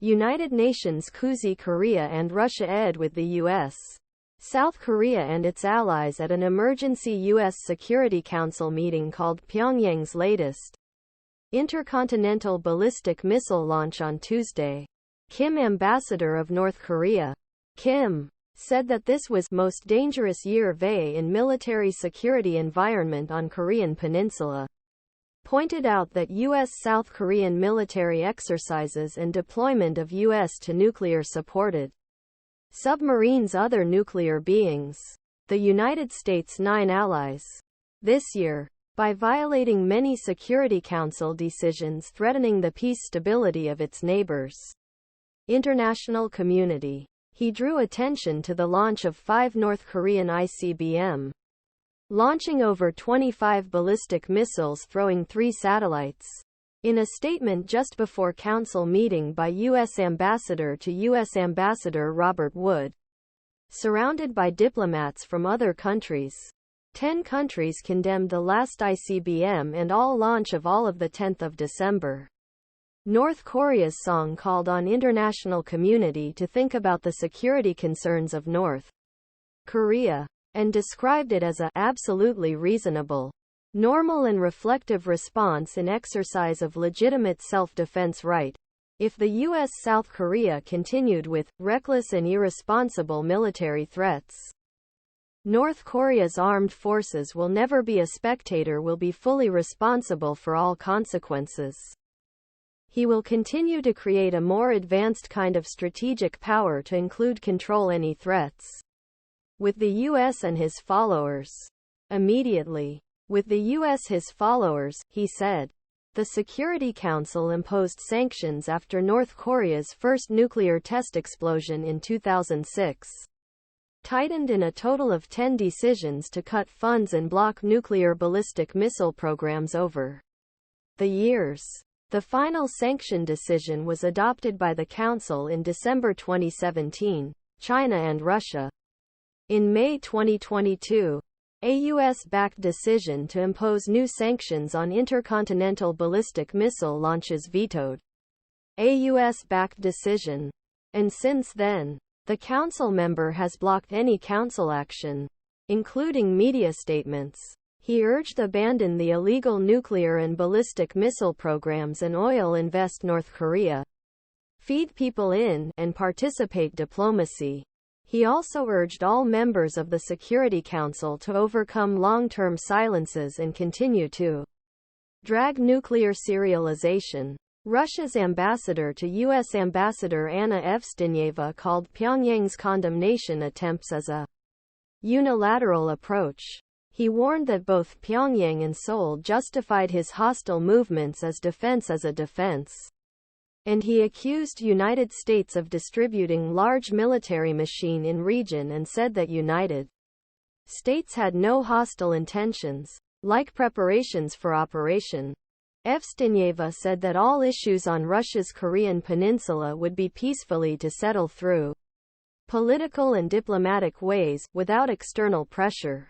United Nations Kuzey Korea and Russia ed with the US, South Korea and its allies at an emergency U.S. Security Council meeting called Pyongyang's latest intercontinental ballistic missile launch on Tuesday. Kim, ambassador of North Korea, Kim, said that this was most dangerous year in military security environment on Korean Peninsula. Pointed out that U.S.-South Korean military exercises and deployment of U.S. to nuclear-supported submarines other nuclear beings, the United States' 9 allies, this year, by violating many Security Council decisions threatening the peace stability of its neighbors. International community. He drew attention to the launch of 5 North Korean ICBM, launching over 25 ballistic missiles, throwing 3 satellites. In a statement just before council meeting by U.S. Ambassador to U.S. Ambassador Robert Wood, surrounded by diplomats from other countries, 10 countries condemned the last ICBM and all launch of all of the 10th of December. North Korea's song called on international community to think about the security concerns of North Korea, and described it as a absolutely reasonable, normal and reflective response in exercise of legitimate self-defense right. If the U.S. South Korea continued with reckless and irresponsible military threats, North Korea's armed forces will never be a spectator, will be fully responsible for all consequences. He will continue to create a more advanced kind of strategic power to include control any threats with the U.S. and his followers immediately. With the U.S. his followers, he said. The Security Council imposed sanctions after North Korea's first nuclear test explosion in 2006. Tightened in a total of 10 decisions to cut funds and block nuclear ballistic missile programs over the years. The final sanction decision was adopted by the Council in December 2017, China and Russia. In May 2022, a U.S.-backed decision to impose new sanctions on intercontinental ballistic missile launches vetoed a U.S.-backed decision. And since then, the Council member has blocked any Council action, including media statements. He urged abandon the illegal nuclear and ballistic missile programs and oil invest North Korea, feed people in, and participate diplomacy. He also urged all members of the Security Council to overcome long-term silences and continue to drag nuclear serialization. Russia's ambassador to U.S. Ambassador Anna Evstigneeva called Pyongyang's condemnation attempts as a unilateral approach. He warned that both Pyongyang and Seoul justified his hostile movements as a defense. And he accused United States of distributing large military machine in region and said that United States had no hostile intentions, like preparations for operation. Evstigneeva said that all issues on Russia's Korean Peninsula would be peacefully to settle through political and diplomatic ways, without external pressure.